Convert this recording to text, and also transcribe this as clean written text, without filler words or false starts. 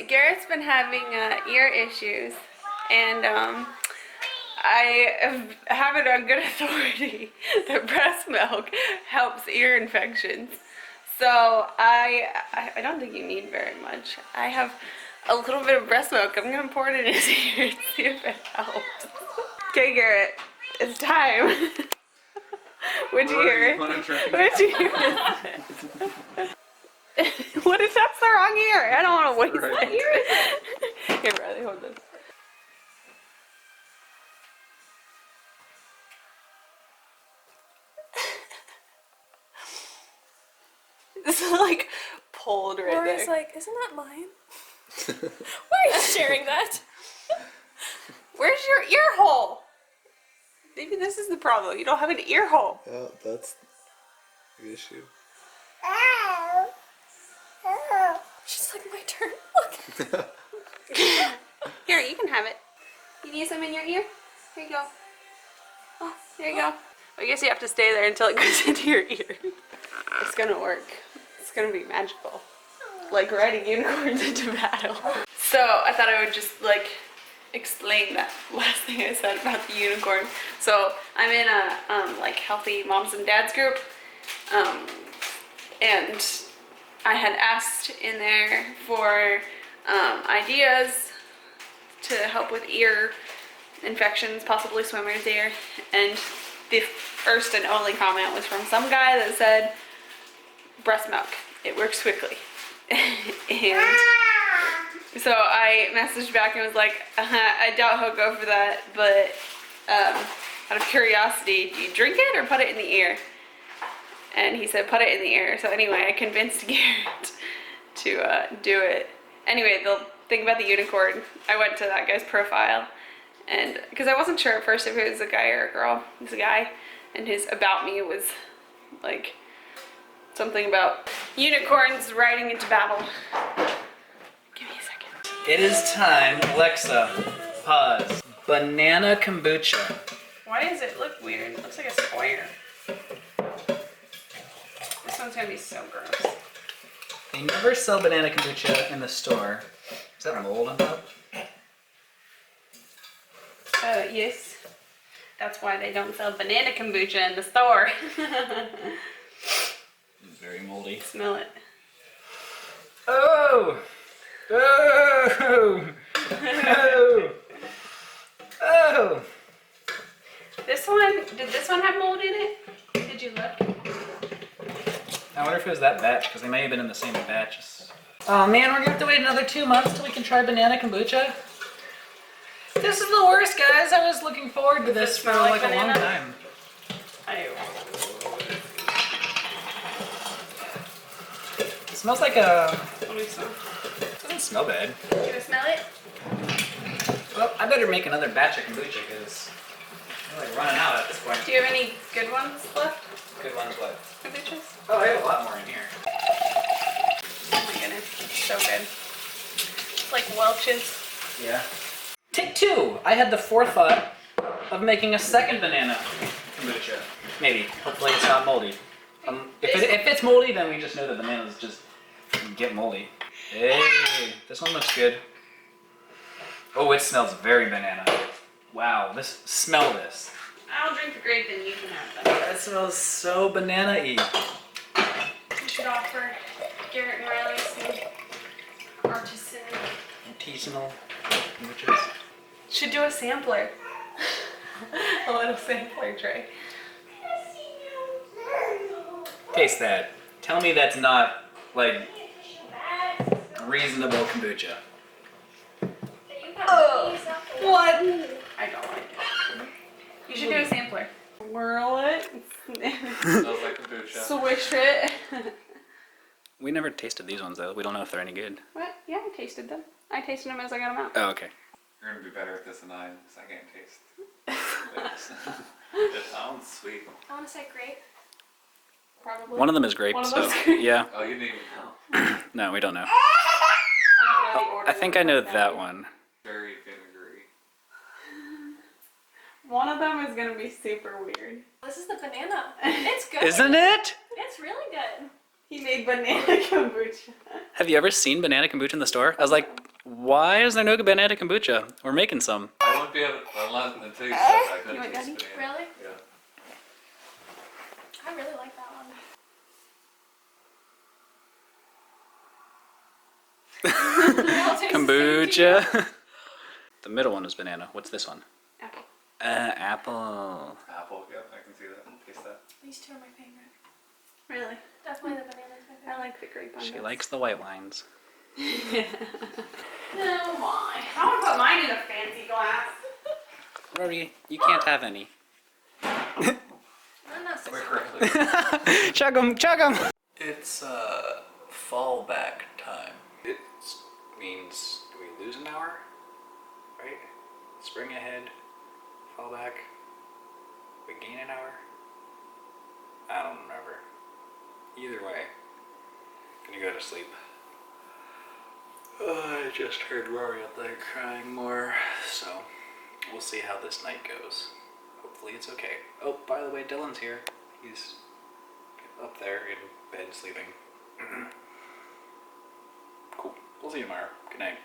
Garrett's been having ear issues, and I have it on good authority that breast milk helps ear infections. So I don't think you need very much. I have a little bit of breast milk. I'm gonna pour it in his ear and see if it helps. Okay, Garrett, it's time. Which ear? Which ear is it? What if that's the wrong ear? I don't want to waste it. Here, Bradley, hold this. This is like pulled right there. Laura's like, isn't that mine? Why are you sharing that? Where's your ear hole? Maybe this is the problem. You don't have an ear hole. Yeah, that's the issue. She's like, my turn. Look. Here, you can have it. You need some in your ear? Here you go. Oh, there you go. I guess you have to stay there until it goes into your ear. It's gonna work. It's gonna be magical. Like riding unicorns into battle. So I thought I would just like explain that last thing I said about the unicorn. So I'm in a like healthy moms and dads group, and I had asked in there for ideas to help with ear infections, possibly swimmer's ear, and the first and only comment was from some guy that said breast milk, it works quickly. And so I messaged back and was like, I doubt he'll go for that, but out of curiosity, do you drink it or put it in the ear? And he said put it in the ear. So anyway, I convinced Garrett to do it. Anyway, the thing about the unicorn, I went to that guy's profile, and because I wasn't sure at first if it was a guy or a girl. It was a guy, and his about me was like something about unicorns riding into battle. Give me a second. It is time. Alexa, pause. Banana kombucha. Why does it look weird? It looks like a square. This one's gonna be so gross. They never sell banana kombucha in the store. Is that mold on top? Yes. That's why they don't sell banana kombucha in the store. It's very moldy. Smell it. Oh! Oh! Oh! Oh! This one, did this one have mold in it? Did you look? I wonder if it was that batch, because they may have been in the same batch. Oh man, we're gonna have to wait another 2 months till we can try banana kombucha. This is the worst, guys. I was looking forward to this for like a long time. It smells like a... Let me smell. It doesn't smell bad. You gonna smell it? Well, I better make another batch of kombucha, because I'm like running out at this point. Do you have any good ones left? Good ones left. Kombuchas? Oh, I have a lot more in here. Oh my goodness, so good. It's like Welch's. Yeah. Take two. I had the forethought of making a second banana kombucha. Maybe. Hopefully it's not moldy. If it's moldy, then we just know that bananas just get moldy. Hey, this one looks good. Oh, it smells very banana. Wow, smell this. I'll drink the grape and you can have them. That smells so banana-y. We should offer Garrett and Riley some artisanal kombuchas. Should do a sampler. A little sampler tray. Taste that. Tell me that's not, like, reasonable kombucha. Oh, what? I don't like it. You should do a sampler. Whirl it. Smells like kombucha. Swish it. We never tasted these ones, though. We don't know if they're any good. What? Yeah, I tasted them. I tasted them as I got them out. Oh, okay. You're gonna be better at this than I am, because I can't taste. It sounds sweet. I want to say grape. Probably. One of them is grape, One of so them's grape. yeah. Oh, you didn't even know. No, we don't know. I don't know the order I think I know of that one. Very vinegary. One of them is gonna be super weird. This is the banana. It's good. Isn't it? It's really good. He made banana kombucha. Have you ever seen banana kombucha in the store? I was like, why is there no banana kombucha? We're making some. I won't be able unless until you said that, I couldn't You want taste Daddy? banana. Really? Yeah. I really like that one. They all taste the same to you. Kombucha. The middle one is banana. What's this one? Apple. Apple. Apple, yeah, I can see that. Taste that. These two are my favorite. Really? Definitely the banana's my I favorite. like the grape on She this. likes the white wines. No, why? I want to put mine in a fancy glass. Rory, you can't have any. I'm not so Quick, sure. quickly. Chug 'em, chug 'em. It's fallback time. It means do we lose an hour? Right? Spring ahead, fall back. We gain an hour? I don't remember. Either way, gonna go to sleep. I just heard Rory up there crying more, so we'll see how this night goes. Hopefully it's okay. Oh, by the way, Dylan's here. He's up there in bed sleeping. Cool. We'll see you tomorrow. Good night.